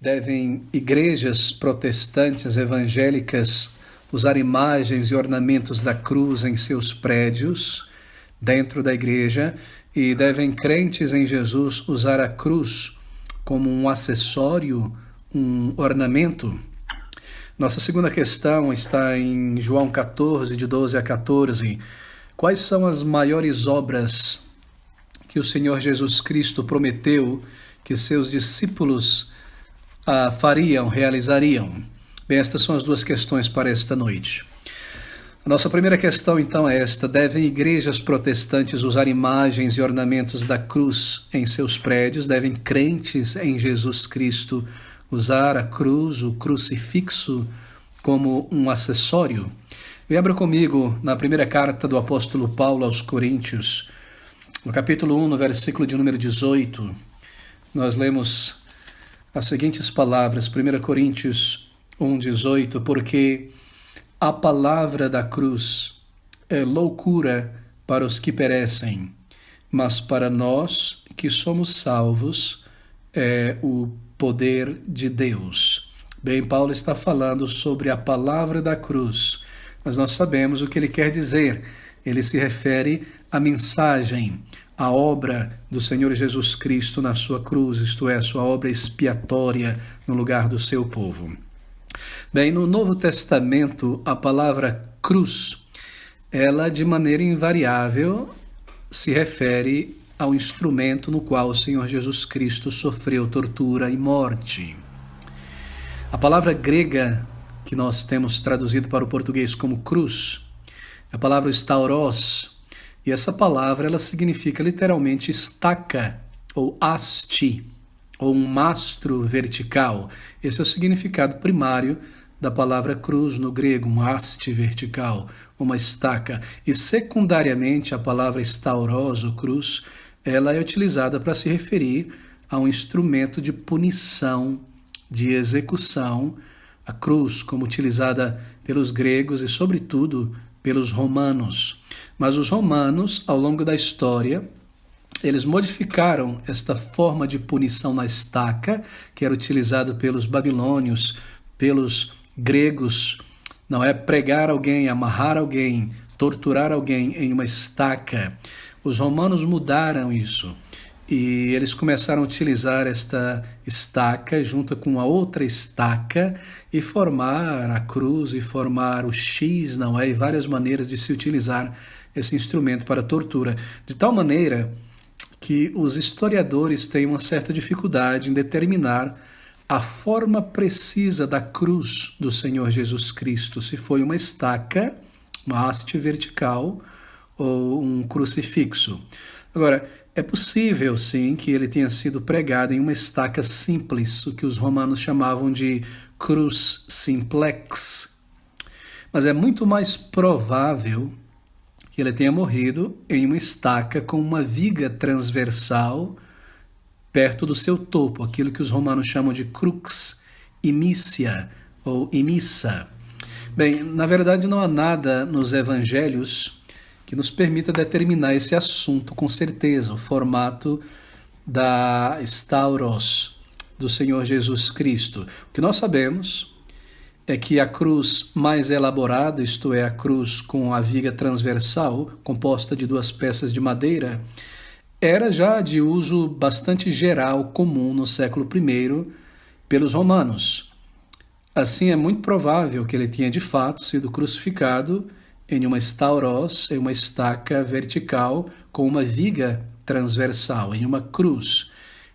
Devem igrejas protestantes evangélicas usar imagens e ornamentos da cruz em seus prédios, dentro da igreja, e devem crentes em Jesus usar a cruz como um acessório, um ornamento? Nossa segunda questão está em João 14, de 12 a 14. Quais são as maiores obras que o Senhor Jesus Cristo prometeu que seus discípulos realizariam? Bem, estas são as duas questões para esta noite. A nossa primeira questão, então, é esta: devem igrejas protestantes usar imagens e ornamentos da cruz em seus prédios? Devem crentes em Jesus Cristo usar a cruz, o crucifixo, como um acessório? E abra comigo na primeira carta do apóstolo Paulo aos Coríntios, no capítulo 1, no versículo de número 18, nós lemos as seguintes palavras, 1 Coríntios 1, 18, porque a palavra da cruz é loucura para os que perecem, mas para nós que somos salvos é o poder de Deus. Bem, Paulo está falando sobre a palavra da cruz, mas nós sabemos o que ele quer dizer. Ele se refere à mensagem, à obra do Senhor Jesus Cristo na sua cruz, isto é, a sua obra expiatória no lugar do seu povo. Bem, no Novo Testamento, a palavra cruz, ela de maneira invariável se refere ao instrumento no qual o Senhor Jesus Cristo sofreu tortura e morte. A palavra grega que nós temos traduzido para o português como cruz, a palavra stauros, e essa palavra ela significa literalmente estaca ou haste, ou um mastro vertical. Esse é o significado primário da palavra cruz no grego, um haste vertical, uma estaca. E secundariamente a palavra stauros, ou cruz, ela é utilizada para se referir a um instrumento de punição, de execução, a cruz como utilizada pelos gregos e sobretudo pelos romanos. Mas os romanos, ao longo da história, eles modificaram esta forma de punição na estaca, que era utilizada pelos babilônios, pelos gregos, não é pregar alguém, amarrar alguém, torturar alguém em uma estaca. Os romanos mudaram isso e eles começaram a utilizar esta estaca junto com a outra estaca e formar a cruz e formar o X, não é? E várias maneiras de se utilizar esse instrumento para tortura, de tal maneira que os historiadores têm uma certa dificuldade em determinar a forma precisa da cruz do Senhor Jesus Cristo, se foi uma estaca, uma haste vertical ou um crucifixo. Agora, é possível sim que ele tenha sido pregado em uma estaca simples, o que os romanos chamavam de cruz simplex, mas é muito mais provável que ele tenha morrido em uma estaca com uma viga transversal perto do seu topo, aquilo que os romanos chamam de crux imícia ou imissa. Bem, na verdade não há nada nos evangelhos que nos permita determinar esse assunto com certeza, o formato da stauros do Senhor Jesus Cristo. O que nós sabemos é que a cruz mais elaborada, isto é, a cruz com a viga transversal, composta de duas peças de madeira, era já de uso bastante geral, comum no século I pelos romanos. Assim, é muito provável que ele tenha de fato sido crucificado em uma stauros, em uma estaca vertical com uma viga transversal, em uma cruz.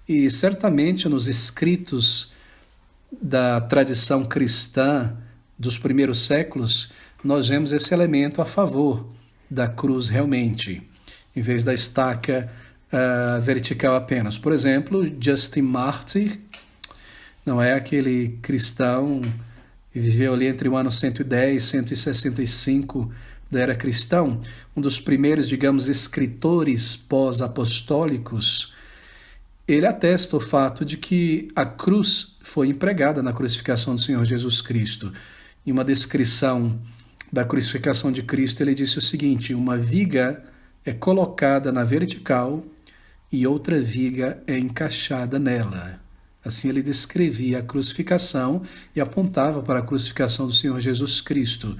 E certamente nos escritos da tradição cristã dos primeiros séculos, nós vemos esse elemento a favor da cruz realmente, em vez da estaca vertical apenas. Por exemplo, Justin Martyr, não é aquele cristão que viveu ali entre o ano 110 e 165 da era cristã, um dos primeiros, digamos, escritores pós-apostólicos. Ele atesta o fato de que a cruz foi empregada na crucificação do Senhor Jesus Cristo. Em uma descrição da crucificação de Cristo, ele disse o seguinte: uma viga é colocada na vertical e outra viga é encaixada nela. Assim ele descrevia a crucificação e apontava para a crucificação do Senhor Jesus Cristo.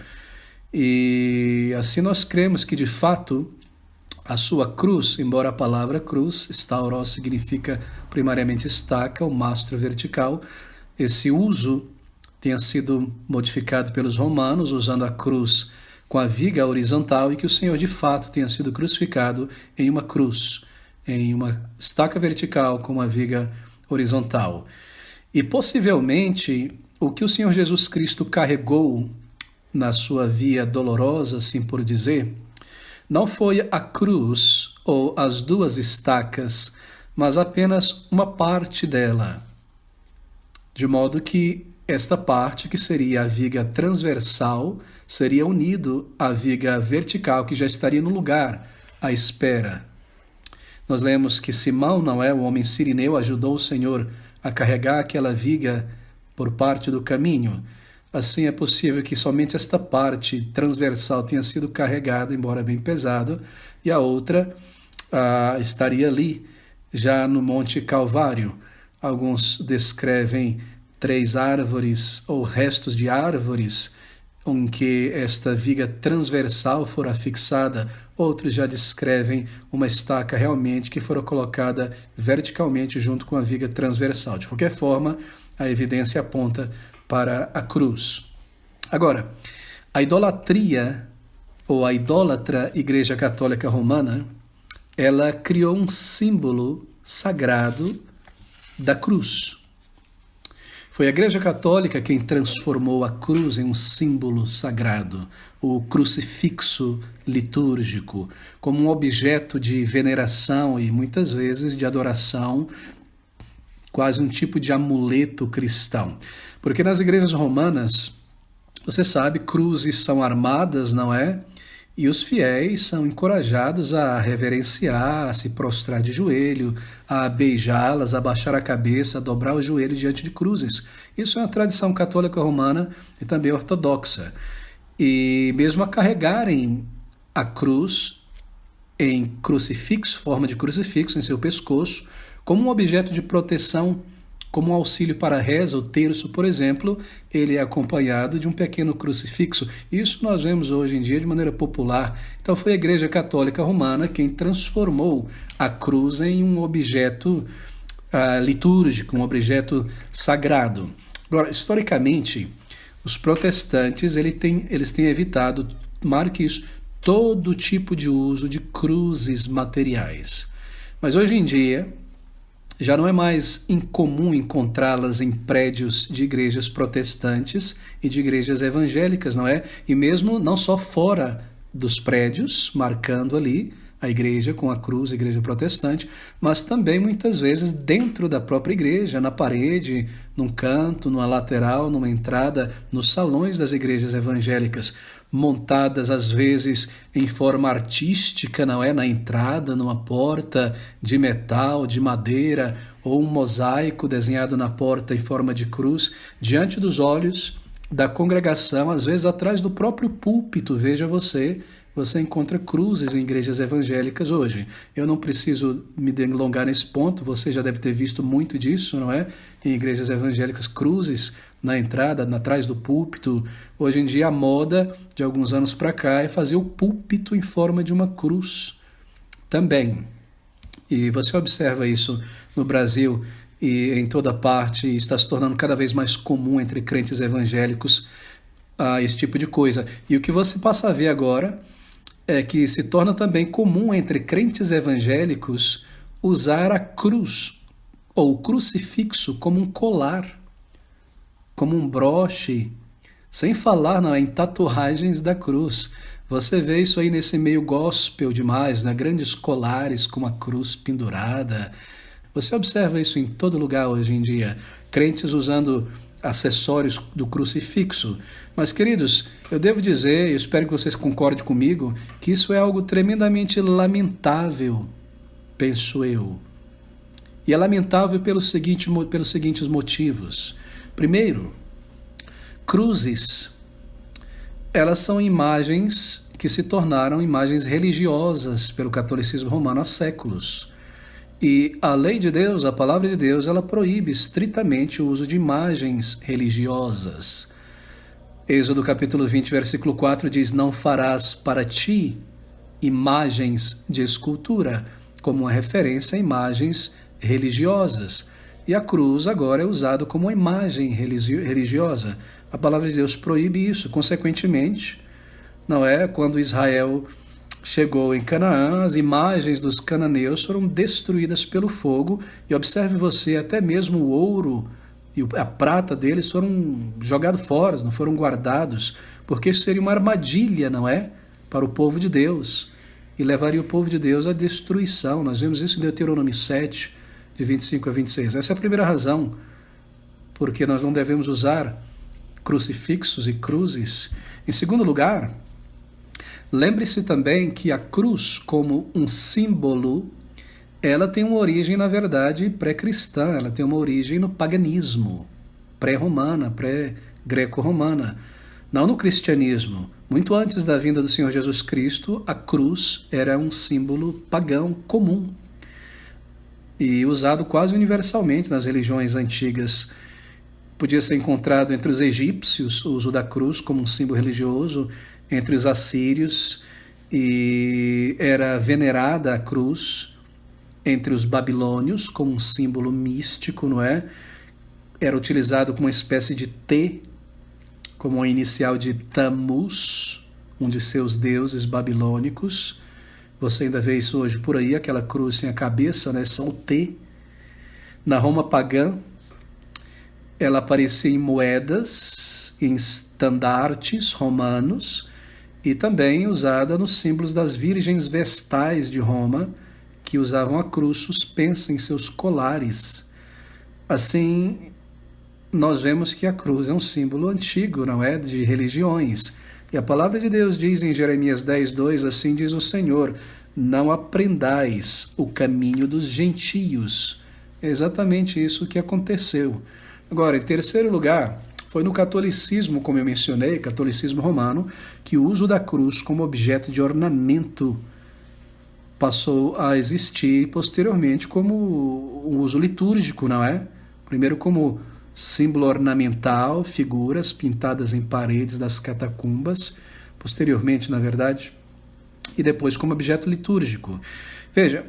E assim nós cremos que, de fato, a sua cruz, embora a palavra cruz, stauros, significa primariamente estaca, o mastro vertical, esse uso tenha sido modificado pelos romanos, usando a cruz com a viga horizontal, e que o Senhor, de fato, tenha sido crucificado em uma cruz, em uma estaca vertical com uma viga horizontal. E possivelmente o que o Senhor Jesus Cristo carregou na sua via dolorosa, assim por dizer, não foi a cruz ou as duas estacas, mas apenas uma parte dela. De modo que esta parte, que seria a viga transversal, seria unido à viga vertical, que já estaria no lugar, à espera. Nós lemos que Simão, não é, o homem sirineu, ajudou o Senhor a carregar aquela viga por parte do caminho. Assim é possível que somente esta parte transversal tenha sido carregada, embora bem pesado, e a outra estaria ali, já no Monte Calvário. Alguns descrevem 3 árvores ou restos de árvores em que esta viga transversal fora fixada. Outros já descrevem uma estaca realmente que fora colocada verticalmente junto com a viga transversal. De qualquer forma, a evidência aponta para a cruz. Agora, a idolatria, ou a idólatra Igreja Católica Romana, ela criou um símbolo sagrado da cruz. Foi a Igreja Católica quem transformou a cruz em um símbolo sagrado, o crucifixo litúrgico, como um objeto de veneração e muitas vezes de adoração, quase um tipo de amuleto cristão. Porque nas igrejas romanas, você sabe, cruzes são armadas, não é? E os fiéis são encorajados a reverenciar, a se prostrar de joelho, a beijá-las, a baixar a cabeça, a dobrar o joelho diante de cruzes. Isso é uma tradição católica romana e também ortodoxa. E mesmo a carregarem a cruz em crucifixo, forma de crucifixo em seu pescoço, como um objeto de proteção, como um auxílio para a reza, o terço, por exemplo, ele é acompanhado de um pequeno crucifixo. Isso nós vemos hoje em dia de maneira popular. Então foi a Igreja Católica Romana quem transformou a cruz em um objeto litúrgico, um objeto sagrado. Agora, historicamente, os protestantes eles têm evitado, marque isso, todo tipo de uso de cruzes materiais. Mas hoje em dia, já não é mais incomum encontrá-las em prédios de igrejas protestantes e de igrejas evangélicas, não é? E mesmo não só fora dos prédios, marcando ali a igreja com a cruz, a igreja protestante, mas também muitas vezes dentro da própria igreja, na parede, num canto, numa lateral, numa entrada, nos salões das igrejas evangélicas, montadas às vezes em forma artística, não é? Na entrada, numa porta de metal, de madeira, ou um mosaico desenhado na porta em forma de cruz, diante dos olhos da congregação, às vezes atrás do próprio púlpito. Veja você encontra cruzes em igrejas evangélicas hoje. Eu não preciso me delongar nesse ponto, você já deve ter visto muito disso, não é? Em igrejas evangélicas, cruzes na entrada, atrás do púlpito. Hoje em dia a moda, de alguns anos para cá, é fazer o púlpito em forma de uma cruz também. E você observa isso no Brasil e em toda parte, e está se tornando cada vez mais comum entre crentes evangélicos esse tipo de coisa. E o que você passa a ver agora é que se torna também comum entre crentes evangélicos usar a cruz ou o crucifixo como um colar, como um broche, sem falar em tatuagens da cruz. Você vê isso aí nesse meio gospel demais, né? Grandes colares com uma cruz pendurada. Você observa isso em todo lugar hoje em dia, crentes usando acessórios do crucifixo. Mas, queridos, eu devo dizer, eu espero que vocês concordem comigo, que isso é algo tremendamente lamentável, penso eu. E é lamentável pelos seguintes motivos. Primeiro, cruzes, elas são imagens que se tornaram imagens religiosas pelo catolicismo romano há séculos. E a lei de Deus, a palavra de Deus, ela proíbe estritamente o uso de imagens religiosas. Êxodo capítulo 20, versículo 4 diz: não farás para ti imagens de escultura, como uma referência a imagens religiosas. E a cruz agora é usada como uma imagem religiosa. A palavra de Deus proíbe isso. Consequentemente, não é? Quando Israel chegou em Canaã, as imagens dos cananeus foram destruídas pelo fogo. E observe você, até mesmo o ouro e a prata deles foram jogados fora, não foram guardados, porque isso seria uma armadilha, não é? Para o povo de Deus, e levaria o povo de Deus à destruição. Nós vemos isso em Deuteronômio 7, de 25 a 26. Essa é a primeira razão porque nós não devemos usar crucifixos e cruzes. Em segundo lugar, lembre-se também que a cruz, como um símbolo, ela tem uma origem, na verdade, pré-cristã, ela tem uma origem no paganismo, pré-romana, pré-greco-romana, não no cristianismo. Muito antes da vinda do Senhor Jesus Cristo, a cruz era um símbolo pagão comum e usado quase universalmente nas religiões antigas. Podia ser encontrado entre os egípcios o uso da cruz como um símbolo religioso, entre os assírios, e era venerada a cruz entre os babilônios como um símbolo místico, não é? Era utilizado como uma espécie de T, como a inicial de Tammuz, um de seus deuses babilônicos. Você ainda vê isso hoje por aí, aquela cruz sem a cabeça, né? São o T. Na Roma pagã, ela aparecia em moedas, em estandartes romanos, e também usada nos símbolos das virgens vestais de Roma, que usavam a cruz suspensa em seus colares. Assim, nós vemos que a cruz é um símbolo antigo, não é? De religiões. E a palavra de Deus diz em Jeremias 10:2, assim diz o Senhor: não aprendais o caminho dos gentios. É exatamente isso que aconteceu. Agora, em terceiro lugar, foi no catolicismo, como eu mencionei, catolicismo romano, que o uso da cruz como objeto de ornamento passou a existir posteriormente como um uso litúrgico, não é? Primeiro como símbolo ornamental, figuras pintadas em paredes das catacumbas, posteriormente, na verdade, e depois como objeto litúrgico. Veja,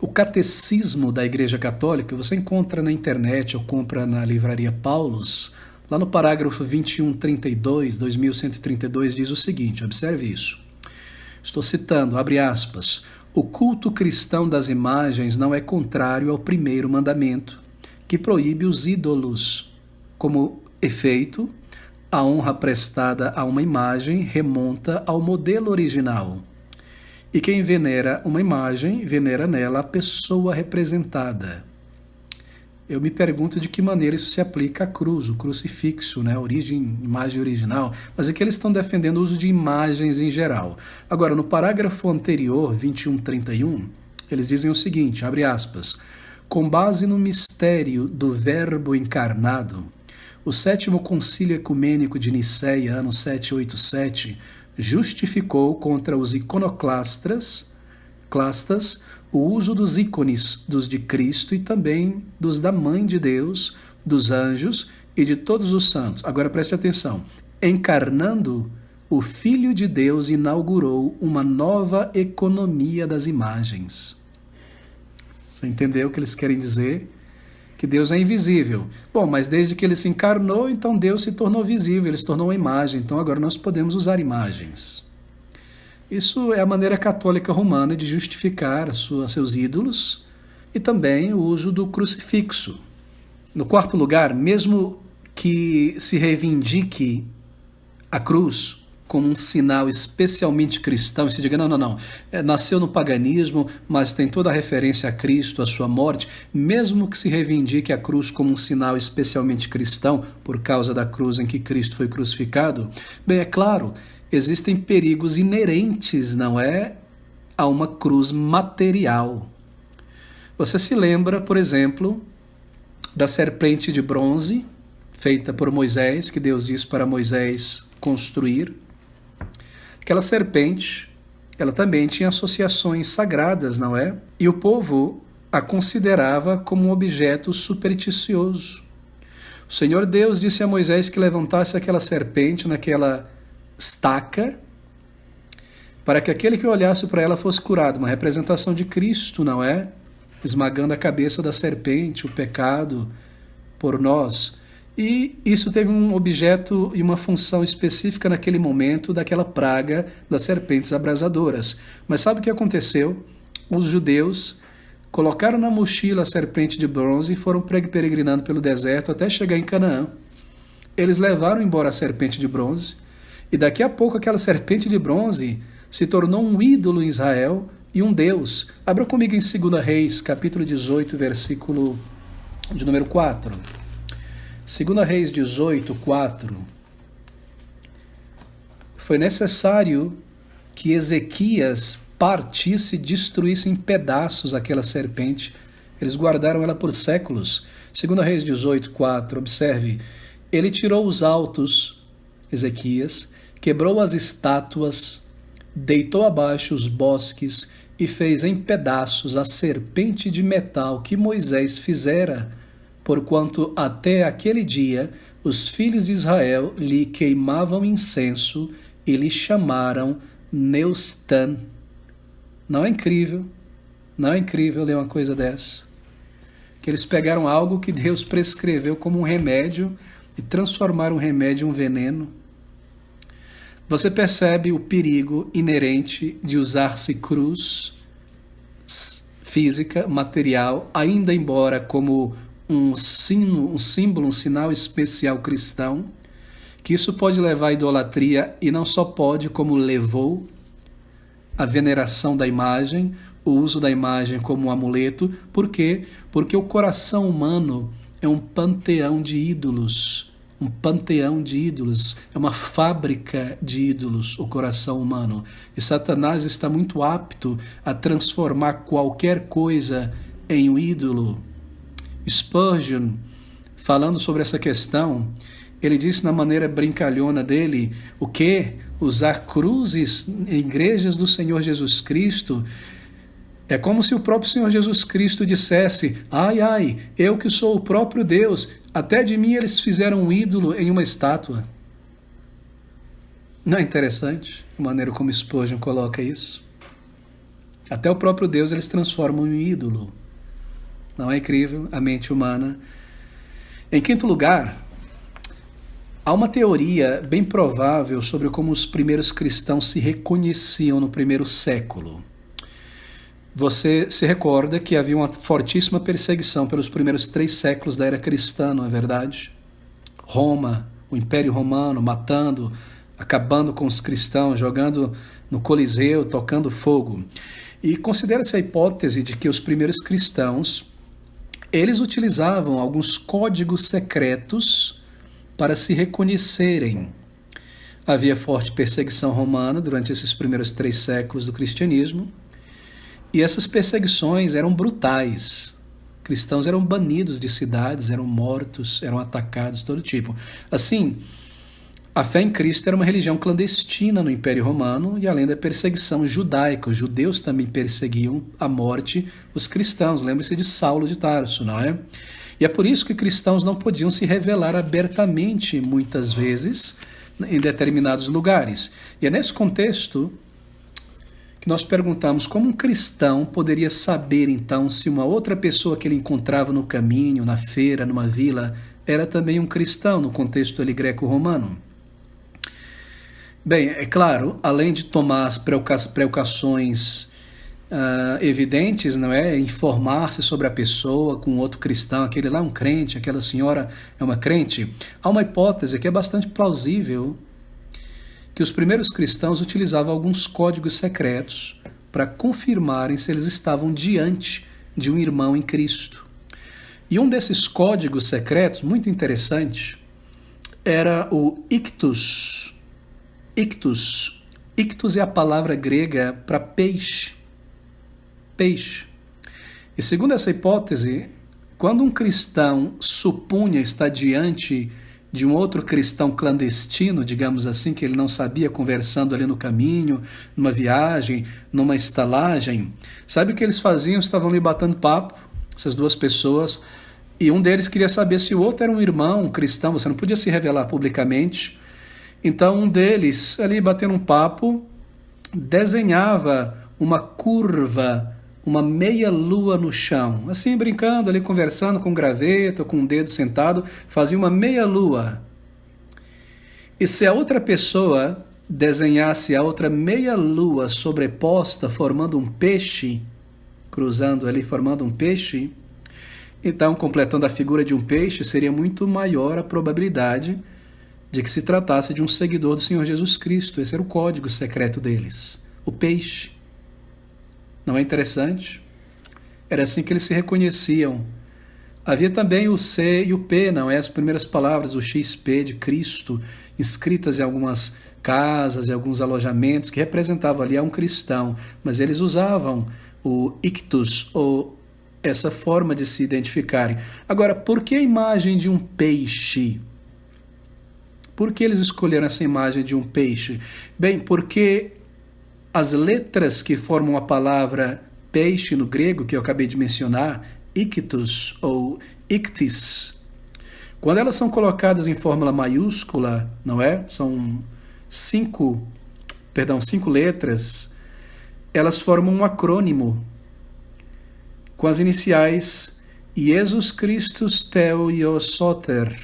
o catecismo da Igreja Católica você encontra na internet ou compra na livraria Paulus, lá no parágrafo 2132, 2132, diz o seguinte, observe isso. Estou citando, abre aspas, o culto cristão das imagens não é contrário ao primeiro mandamento, que proíbe os ídolos. Como efeito, a honra prestada a uma imagem remonta ao modelo original. E quem venera uma imagem, venera nela a pessoa representada. Eu me pergunto de que maneira isso se aplica à cruz, o crucifixo, né? Imagem original, mas aqui eles estão defendendo o uso de imagens em geral. Agora, no parágrafo anterior, 2131, eles dizem o seguinte, abre aspas, com base no mistério do Verbo encarnado, o Sétimo Concílio Ecumênico de Nicéia, ano 787, justificou contra os iconoclastas o uso dos ícones, dos de Cristo e também dos da Mãe de Deus, dos anjos e de todos os santos. Agora preste atenção. Encarnando, o Filho de Deus inaugurou uma nova economia das imagens. Você entendeu o que eles querem dizer? Que Deus é invisível. Bom, mas desde que ele se encarnou, então Deus se tornou visível, ele se tornou uma imagem. Então agora nós podemos usar imagens. Isso é a maneira católica romana de justificar seus ídolos e também o uso do crucifixo. No quarto lugar, mesmo que se reivindique a cruz como um sinal especialmente cristão, e se diga, não, nasceu no paganismo, mas tem toda a referência a Cristo, a sua morte, mesmo que se reivindique a cruz como um sinal especialmente cristão, por causa da cruz em que Cristo foi crucificado, bem, é claro, existem perigos inerentes, não é, a uma cruz material. Você se lembra, por exemplo, da serpente de bronze, feita por Moisés, que Deus disse para Moisés construir. Aquela serpente, ela também tinha associações sagradas, não é? E o povo a considerava como um objeto supersticioso. O Senhor Deus disse a Moisés que levantasse aquela serpente naquela estaca, para que aquele que olhasse para ela fosse curado. Uma representação de Cristo, não é? Esmagando a cabeça da serpente, o pecado por nós. E isso teve um objeto e uma função específica naquele momento daquela praga das serpentes abrasadoras. Mas sabe o que aconteceu? Os judeus colocaram na mochila a serpente de bronze e foram peregrinando pelo deserto até chegar em Canaã. Eles levaram embora a serpente de bronze e daqui a pouco aquela serpente de bronze se tornou um ídolo em Israel e um deus. Abra comigo em 2 Reis, capítulo 18, versículo de número 4. 2 Reis 18, 4. Foi necessário que Ezequias partisse e destruísse em pedaços aquela serpente. Eles guardaram ela por séculos. 2 Reis 18, 4. Observe. Ele tirou os altos, Ezequias, quebrou as estátuas, deitou abaixo os bosques e fez em pedaços a serpente de metal que Moisés fizera, porquanto até aquele dia os filhos de Israel lhe queimavam incenso e lhe chamaram Neustan. Não é incrível? Não é incrível ler uma coisa dessa? Que eles pegaram algo que Deus prescreveu como um remédio e transformaram o remédio em um veneno. Você percebe o perigo inerente de usar-se cruz física, material, ainda embora como um símbolo, um sinal especial cristão, que isso pode levar à idolatria e não só pode, como levou a veneração da imagem, o uso da imagem como um amuleto. Por quê? Porque o coração humano é um panteão de ídolos. Um panteão de ídolos, é uma fábrica de ídolos, o coração humano. E Satanás está muito apto a transformar qualquer coisa em um ídolo. Spurgeon, falando sobre essa questão, ele disse na maneira brincalhona dele, o que? Usar cruzes em igrejas do Senhor Jesus Cristo é como se o próprio Senhor Jesus Cristo dissesse, ai, ai, eu que sou o próprio Deus, até de mim eles fizeram um ídolo em uma estátua. Não é interessante a maneira como Spurgeon coloca isso? Até o próprio Deus eles transformam em ídolo. Não é incrível a mente humana? Em quinto lugar, há uma teoria bem provável sobre como os primeiros cristãos se reconheciam no primeiro século. Você se recorda que havia uma fortíssima perseguição pelos primeiros 3 séculos da era cristã, não é verdade? Roma, o Império Romano, matando, acabando com os cristãos, jogando no Coliseu, tocando fogo. E considera-se a hipótese de que os primeiros cristãos, eles utilizavam alguns códigos secretos para se reconhecerem. Havia forte perseguição romana durante esses primeiros 3 séculos do cristianismo, e essas perseguições eram brutais. Cristãos eram banidos de cidades, eram mortos, eram atacados de todo tipo. Assim, a fé em Cristo era uma religião clandestina no Império Romano, e além da perseguição judaica, os judeus também perseguiam à morte os cristãos. Lembre-se de Saulo de Tarso, não é? E é por isso que cristãos não podiam se revelar abertamente, muitas vezes, em determinados lugares. E é nesse contexto que nós perguntamos como um cristão poderia saber, então, se uma outra pessoa que ele encontrava no caminho, na feira, numa vila, era também um cristão, no contexto ali greco-romano. Bem, é claro, além de tomar as precauções evidentes, não é? Informar-se sobre a pessoa com outro cristão, aquele lá é um crente, aquela senhora é uma crente, há uma hipótese que é bastante plausível, que os primeiros cristãos utilizavam alguns códigos secretos para confirmarem se eles estavam diante de um irmão em Cristo. E um desses códigos secretos, muito interessante, era o ictus. Ictus. Ictus é a palavra grega para peixe. Peixe. E segundo essa hipótese, quando um cristão supunha estar diante de um outro cristão clandestino, digamos assim, que ele não sabia, conversando ali no caminho, numa viagem, numa estalagem. Sabe o que eles faziam? Estavam ali batendo papo, essas duas pessoas, e um deles queria saber se o outro era um irmão, um cristão. Você não podia se revelar publicamente. Então um deles, ali batendo um papo, desenhava uma curva, uma meia lua no chão, assim brincando ali, conversando com um graveto, com um dedo sentado, fazia uma meia lua. E se a outra pessoa desenhasse a outra meia lua sobreposta, formando um peixe, cruzando ali, formando um peixe, então, completando a figura de um peixe, seria muito maior a probabilidade de que se tratasse de um seguidor do Senhor Jesus Cristo. Esse era o código secreto deles, o peixe. Não é interessante? Era assim que eles se reconheciam. Havia também o C e o P, não é? As primeiras palavras, o XP de Cristo, escritas em algumas casas, em alguns alojamentos, que representavam ali a um cristão. Mas eles usavam o ictus, ou essa forma de se identificarem. Agora, por que a imagem de um peixe? Por que eles escolheram essa imagem de um peixe? Bem, porque as letras que formam a palavra peixe no grego, que eu acabei de mencionar, ictus ou ictis, quando elas são colocadas em fórmula maiúscula, não é? São cinco letras, elas formam um acrônimo com as iniciais Jesus Christus Theo Ios Soter,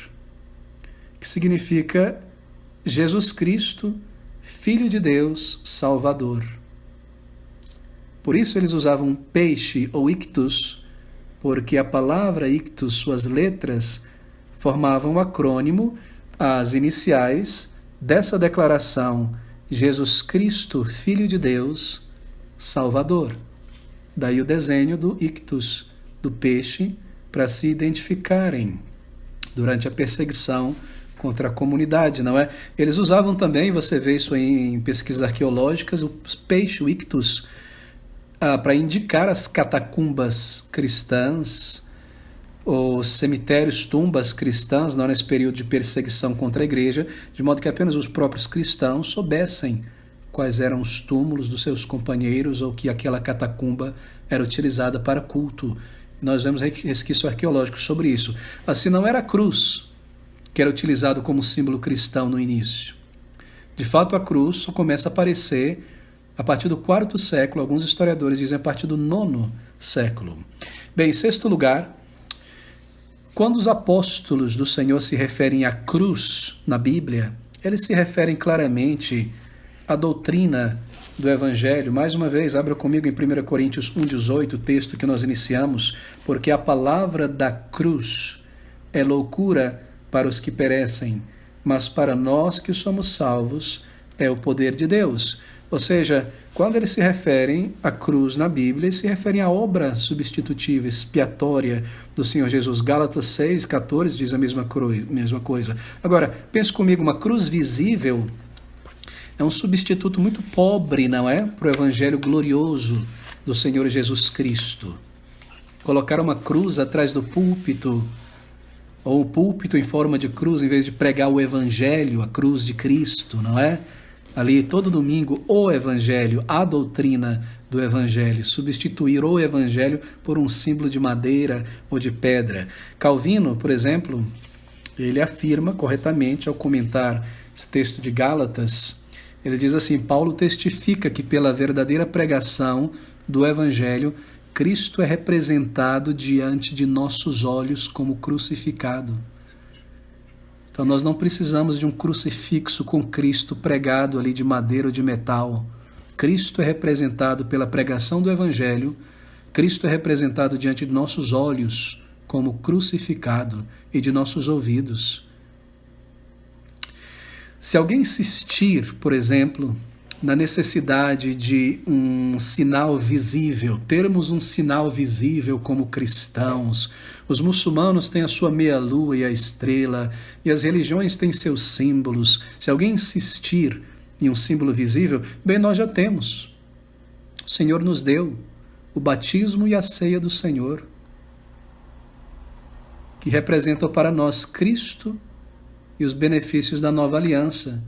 que significa Jesus Cristo, Filho de Deus, Salvador. Por isso eles usavam peixe ou ictus, porque a palavra ictus, suas letras, formavam um acrônimo, as iniciais dessa declaração: Jesus Cristo, Filho de Deus, Salvador. Daí o desenho do ictus, do peixe, para se identificarem durante a perseguição contra a comunidade, não é? Eles usavam também, você vê isso aí em pesquisas arqueológicas, o peixe, o ictus, para indicar as catacumbas cristãs, os cemitérios, tumbas cristãs, não, nesse período de perseguição contra a igreja, de modo que apenas os próprios cristãos soubessem quais eram os túmulos dos seus companheiros ou que aquela catacumba era utilizada para culto. Nós vemos resquícios arqueológicos sobre isso. Assim, não era a cruz que era utilizado como símbolo cristão no início. De fato, a cruz só começa a aparecer a partir do quarto século, alguns historiadores dizem a partir do nono século. Bem, em sexto lugar, quando os apóstolos do Senhor se referem à cruz na Bíblia, eles se referem claramente à doutrina do Evangelho. Mais uma vez, abra comigo em 1 Coríntios 1,18, o texto que nós iniciamos, porque a palavra da cruz é loucura para os que perecem, mas para nós que somos salvos é o poder de Deus. Ou seja, quando eles se referem à cruz na Bíblia, eles se referem à obra substitutiva, expiatória do Senhor Jesus. Gálatas 6,14 diz a mesma coisa. Agora, pense comigo, uma cruz visível é um substituto muito pobre, não é? Para o Evangelho glorioso do Senhor Jesus Cristo. Colocar uma cruz atrás do púlpito, ou o púlpito em forma de cruz, em vez de pregar o Evangelho, a cruz de Cristo, não é? Ali, todo domingo, o Evangelho, a doutrina do Evangelho, substituir o Evangelho por um símbolo de madeira ou de pedra. Calvino, por exemplo, ele afirma corretamente ao comentar esse texto de Gálatas, ele diz assim: Paulo testifica que pela verdadeira pregação do Evangelho, Cristo é representado diante de nossos olhos como crucificado. Então nós não precisamos de um crucifixo com Cristo pregado ali de madeira ou de metal. Cristo é representado pela pregação do Evangelho, Cristo é representado diante de nossos olhos como crucificado e de nossos ouvidos. Se alguém insistir, por exemplo, na necessidade de um sinal visível, termos um sinal visível como cristãos, os muçulmanos têm a sua meia-lua e a estrela, e as religiões têm seus símbolos. Se alguém insistir em um símbolo visível, bem, nós já temos. O Senhor nos deu o batismo e a ceia do Senhor, que representam para nós Cristo e os benefícios da nova aliança.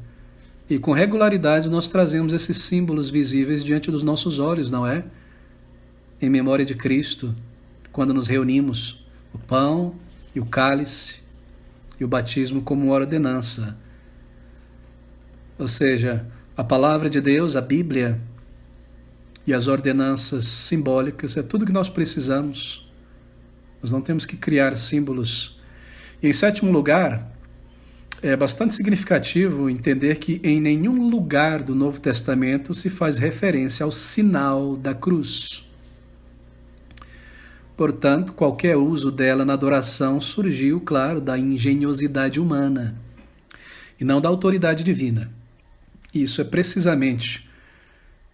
E com regularidade nós trazemos esses símbolos visíveis diante dos nossos olhos, não é? Em memória de Cristo, quando nos reunimos, o pão e o cálice e o batismo como uma ordenança. Ou seja, a palavra de Deus, a Bíblia e as ordenanças simbólicas é tudo que nós precisamos. Nós não temos que criar símbolos. E em sétimo lugar, é bastante significativo entender que em nenhum lugar do Novo Testamento se faz referência ao sinal da cruz. Portanto, qualquer uso dela na adoração surgiu, claro, da engenhosidade humana e não da autoridade divina. Isso é precisamente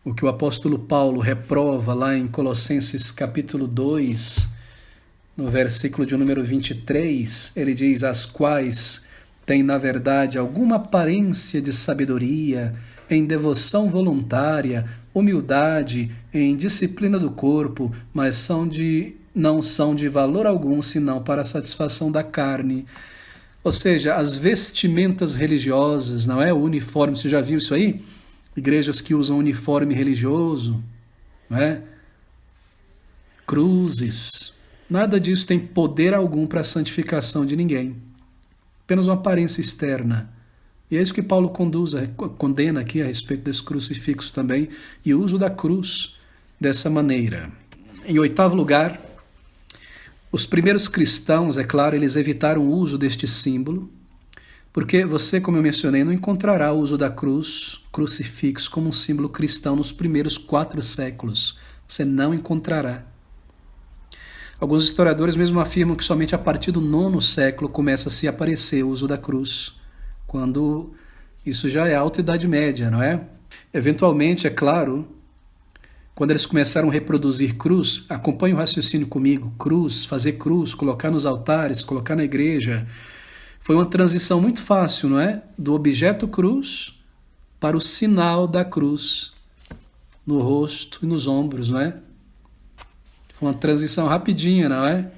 o que o apóstolo Paulo reprova lá em Colossenses capítulo 2, no versículo de número 23, ele diz: as quais têm, na verdade, alguma aparência de sabedoria, em devoção voluntária, humildade, em disciplina do corpo, mas não são de valor algum, senão para a satisfação da carne. Ou seja, as vestimentas religiosas, não é? O uniforme, você já viu isso aí? Igrejas que usam uniforme religioso, não é? Cruzes. Nada disso tem poder algum para a santificação de ninguém. Apenas uma aparência externa. E é isso que Paulo condena aqui a respeito desse crucifixo também, e o uso da cruz dessa maneira. Em oitavo lugar, os primeiros cristãos, é claro, eles evitaram o uso deste símbolo, porque você, como eu mencionei, não encontrará o uso da cruz, crucifixo, como um símbolo cristão nos primeiros 4 séculos. Você não encontrará. Alguns historiadores mesmo afirmam que somente a partir do 9º século começa a se aparecer o uso da cruz, quando isso já é alta Idade Média, não é? Eventualmente, é claro, quando eles começaram a reproduzir cruz, acompanhe o raciocínio comigo, cruz, fazer cruz, colocar nos altares, colocar na igreja, foi uma transição muito fácil, não é? Do objeto cruz para o sinal da cruz no rosto e nos ombros, não é? Foi uma transição rapidinha, não é?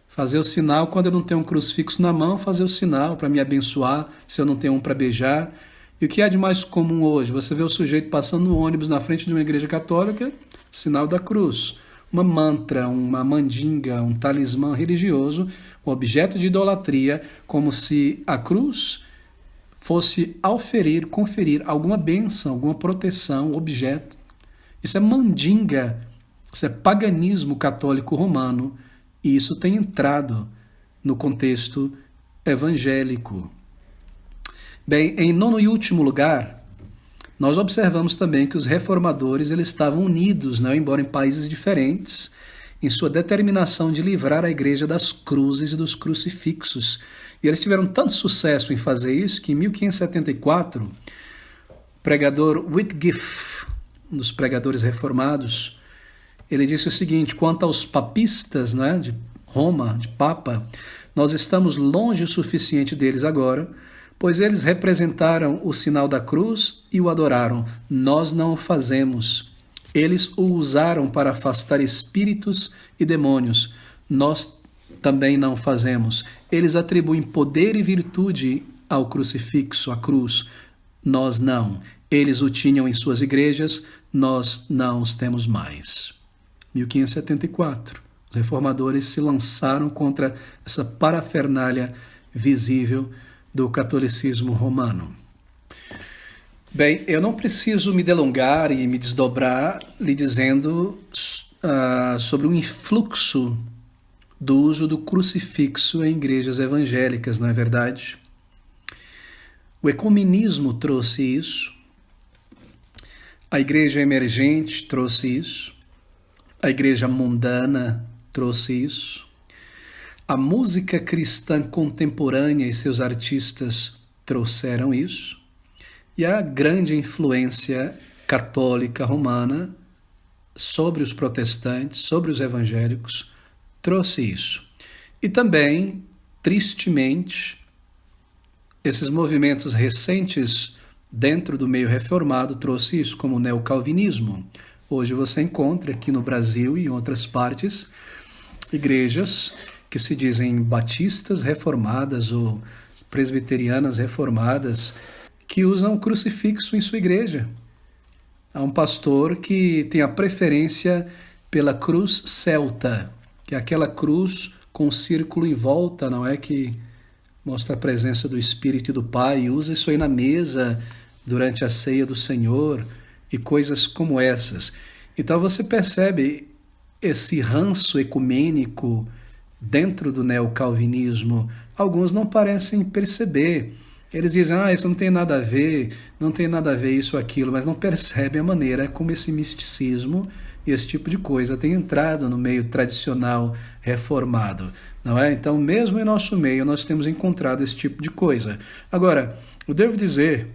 Fazer o sinal quando eu não tenho um crucifixo na mão, fazer o sinal para me abençoar, se eu não tenho um para beijar. E o que há de mais comum hoje? Você vê o sujeito passando no ônibus na frente de uma igreja católica, sinal da cruz. Uma mantra, uma mandinga, um talismã religioso, um objeto de idolatria, como se a cruz fosse conferir alguma bênção, alguma proteção, objeto. Isso é mandinga, isso é paganismo católico romano, e isso tem entrado no contexto evangélico. Bem, em nono e último lugar, nós observamos também que os reformadores eles estavam unidos, não, embora em países diferentes, em sua determinação de livrar a igreja das cruzes e dos crucifixos. E eles tiveram tanto sucesso em fazer isso que em 1574, o pregador Whitgift, um dos pregadores reformados, ele disse o seguinte: quanto aos papistas, né, de Roma, de Papa, nós estamos longe o suficiente deles agora, pois eles representaram o sinal da cruz e o adoraram. Nós não o fazemos. Eles o usaram para afastar espíritos e demônios. Nós também não fazemos. Eles atribuem poder e virtude ao crucifixo, à cruz. Nós não. Eles o tinham em suas igrejas, nós não os temos mais. 1574. Os reformadores se lançaram contra essa parafernália visível do catolicismo romano. Bem, eu não preciso me delongar e me desdobrar lhe dizendo sobre o influxo do uso do crucifixo em igrejas evangélicas, não é verdade? O ecumenismo trouxe isso, a igreja emergente trouxe isso, a igreja mundana trouxe isso, a música cristã contemporânea e seus artistas trouxeram isso, e a grande influência católica romana sobre os protestantes, sobre os evangélicos, trouxe isso. E também, tristemente, esses movimentos recentes dentro do meio reformado trouxe isso, como o neocalvinismo. Hoje você encontra aqui no Brasil e em outras partes igrejas que se dizem batistas reformadas ou presbiterianas reformadas que usam o crucifixo em sua igreja. Há um pastor que tem a preferência pela cruz celta, que é aquela cruz com um círculo em volta, não é? Que mostra a presença do Espírito e do Pai, e usa isso aí na mesa durante a ceia do Senhor e coisas como essas. Então você percebe esse ranço ecumênico dentro do neocalvinismo. Alguns não parecem perceber. Eles dizem, isso não tem nada a ver, não tem nada a ver isso ou aquilo, mas não percebem a maneira como esse misticismo e esse tipo de coisa tem entrado no meio tradicional reformado, não é? Então, mesmo em nosso meio, nós temos encontrado esse tipo de coisa. Agora, eu devo dizer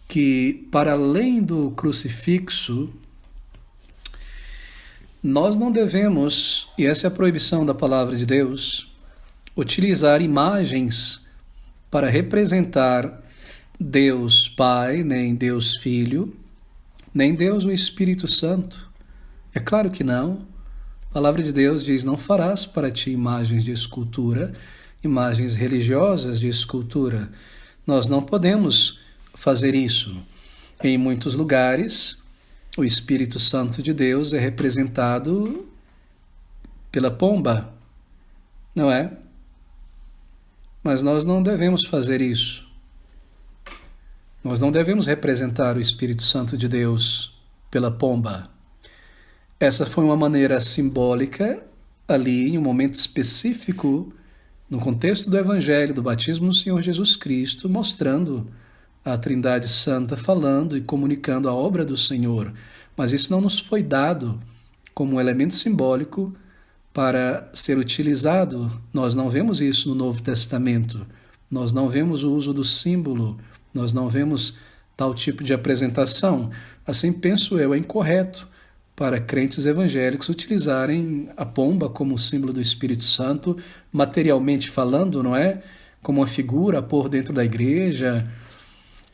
que, para além do crucifixo, nós não devemos, e essa é a proibição da palavra de Deus, utilizar imagens para representar Deus Pai, nem Deus Filho, nem Deus o Espírito Santo. É claro que não. A palavra de Deus diz, não farás para ti imagens de escultura, imagens religiosas de escultura. Nós não podemos fazer isso. Em muitos lugares, o Espírito Santo de Deus é representado pela pomba, não é? Mas nós não devemos fazer isso. Nós não devemos representar o Espírito Santo de Deus pela pomba. Essa foi uma maneira simbólica, ali, em um momento específico, no contexto do Evangelho, do batismo do Senhor Jesus Cristo, mostrando a Trindade Santa, falando e comunicando a obra do Senhor. Mas isso não nos foi dado como um elemento simbólico para ser utilizado. Nós não vemos isso no Novo Testamento. Nós não vemos o uso do símbolo. Nós não vemos tal tipo de apresentação. Assim, penso eu, é incorreto para crentes evangélicos utilizarem a pomba como símbolo do Espírito Santo, materialmente falando, não é? Como uma figura a pôr dentro da igreja,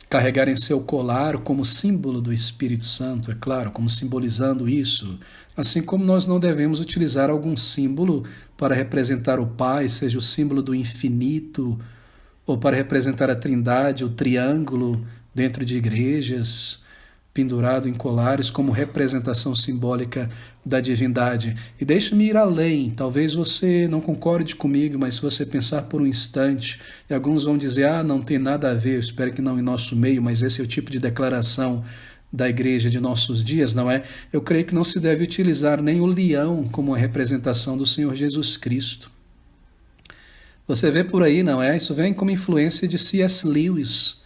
carregar em seu colar como símbolo do Espírito Santo, é claro, como simbolizando isso. Assim como nós não devemos utilizar algum símbolo para representar o Pai, seja o símbolo do infinito, ou para representar a Trindade, o triângulo dentro de igrejas, pendurado em colares como representação simbólica da divindade. E deixe-me ir além, talvez você não concorde comigo, mas se você pensar por um instante, e alguns vão dizer, não tem nada a ver, eu espero que não em nosso meio, mas esse é o tipo de declaração da igreja de nossos dias, não é? Eu creio que não se deve utilizar nem o leão como a representação do Senhor Jesus Cristo. Você vê por aí, não é? Isso vem como influência de C.S. Lewis,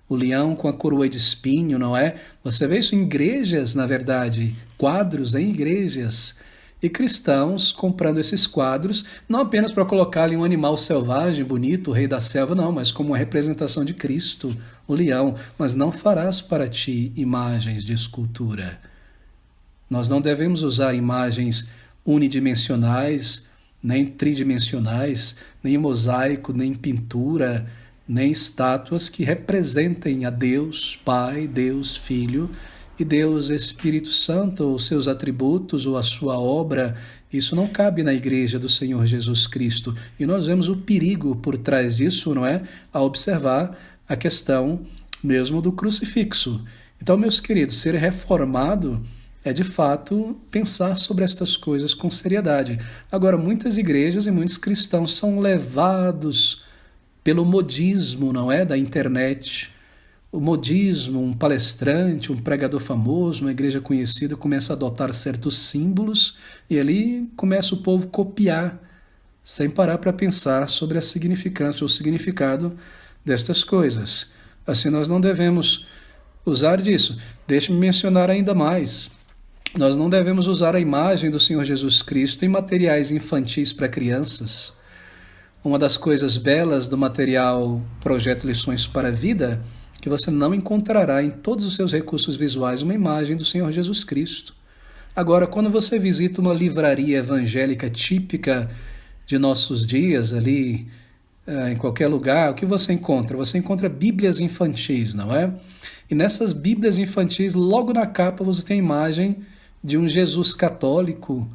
o leão com a coroa de espinho, não é? Você vê isso em igrejas, na verdade, quadros em igrejas, e cristãos comprando esses quadros, não apenas para colocar ali um animal selvagem, bonito, o rei da selva, não, mas como uma representação de Cristo, o leão. Mas não farás para ti imagens de escultura. Nós não devemos usar imagens unidimensionais, nem tridimensionais, nem mosaico, nem pintura, nem estátuas que representem a Deus Pai, Deus Filho e Deus Espírito Santo, ou seus atributos, ou a sua obra. Isso não cabe na igreja do Senhor Jesus Cristo. E nós vemos o perigo por trás disso, não é? A observar a questão mesmo do crucifixo. Então, meus queridos, ser reformado é, de fato, pensar sobre estas coisas com seriedade. Agora, muitas igrejas e muitos cristãos são levados pelo modismo, não é? Da internet. O modismo, um palestrante, um pregador famoso, uma igreja conhecida, começa a adotar certos símbolos e ali começa o povo a copiar, sem parar para pensar sobre a significância ou o significado destas coisas. Assim, nós não devemos usar disso. Deixe-me mencionar ainda mais. Nós não devemos usar a imagem do Senhor Jesus Cristo em materiais infantis para crianças. Uma das coisas belas do material Projeto Lições para a Vida, que você não encontrará em todos os seus recursos visuais uma imagem do Senhor Jesus Cristo. Agora, quando você visita uma livraria evangélica típica de nossos dias, ali em qualquer lugar, o que você encontra? Você encontra bíblias infantis, não é? E nessas bíblias infantis, logo na capa, você tem a imagem de um Jesus católico,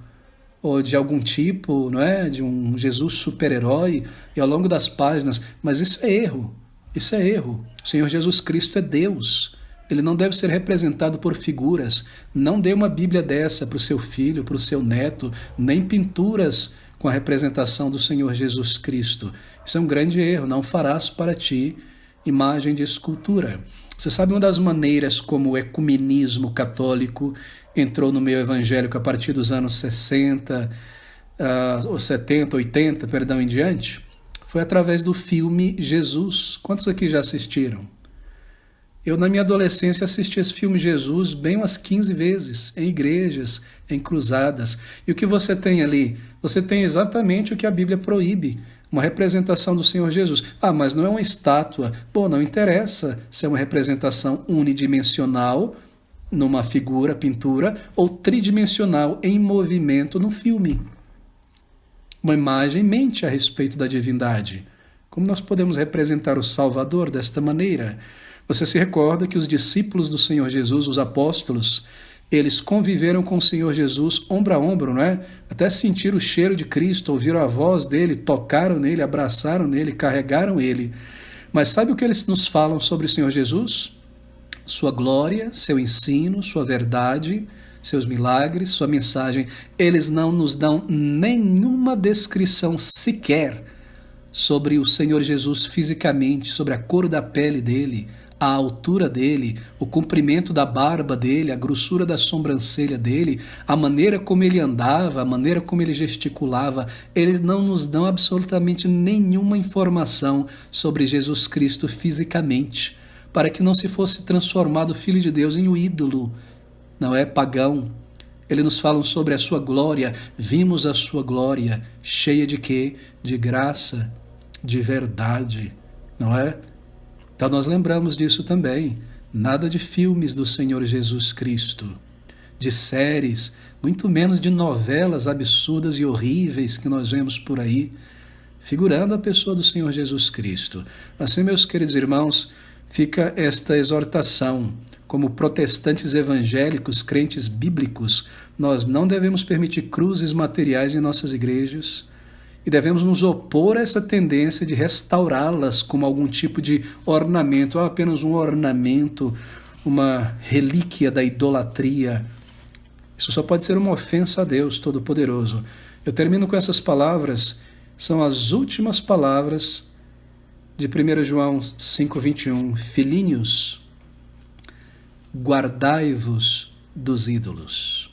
ou de algum tipo, não é? De um Jesus super-herói, e ao longo das páginas, mas isso é erro, isso é erro. O Senhor Jesus Cristo é Deus, ele não deve ser representado por figuras. Não dê uma Bíblia dessa para o seu filho, para o seu neto, nem pinturas com a representação do Senhor Jesus Cristo. Isso é um grande erro, não farás para ti imagem de escultura. Você sabe uma das maneiras como o ecumenismo católico entrou no meio evangélico a partir dos anos 60, ou 70, 80, perdão, em diante? Foi através do filme Jesus. Quantos aqui já assistiram? Eu, na minha adolescência, assisti esse filme Jesus bem umas 15 vezes, em igrejas, em cruzadas. E o que você tem ali? Você tem exatamente o que a Bíblia proíbe, uma representação do Senhor Jesus. Ah, mas não é uma estátua. Bom, não interessa se é uma representação unidimensional, numa figura, pintura, ou tridimensional, em movimento, no filme. Uma imagem mente a respeito da divindade. Como nós podemos representar o Salvador desta maneira? Você se recorda que os discípulos do Senhor Jesus, os apóstolos, eles conviveram com o Senhor Jesus ombro a ombro, não é? Até sentiram o cheiro de Cristo, ouviram a voz dele, tocaram nele, abraçaram nele, carregaram ele. Mas sabe o que eles nos falam sobre o Senhor Jesus? Sua glória, seu ensino, sua verdade, seus milagres, sua mensagem. Eles não nos dão nenhuma descrição sequer sobre o Senhor Jesus fisicamente, sobre a cor da pele dele, a altura dele, o comprimento da barba dele, a grossura da sobrancelha dele, a maneira como ele andava, a maneira como ele gesticulava. Eles não nos dão absolutamente nenhuma informação sobre Jesus Cristo fisicamente, para que não se fosse transformado o Filho de Deus em um ídolo, não é, pagão. Eles nos falam sobre a sua glória. Vimos a sua glória, cheia de quê? De graça, de verdade, não é? Então nós lembramos disso também. Nada de filmes do Senhor Jesus Cristo, de séries, muito menos de novelas absurdas e horríveis que nós vemos por aí, figurando a pessoa do Senhor Jesus Cristo. Assim, meus queridos irmãos, fica esta exortação. Como protestantes evangélicos, crentes bíblicos, nós não devemos permitir cruzes materiais em nossas igrejas, e devemos nos opor a essa tendência de restaurá-las como algum tipo de ornamento, apenas um ornamento, uma relíquia da idolatria. Isso só pode ser uma ofensa a Deus Todo-Poderoso. Eu termino com essas palavras, são as últimas palavras de 1 João 5,21. Filhinhos, guardai-vos dos ídolos.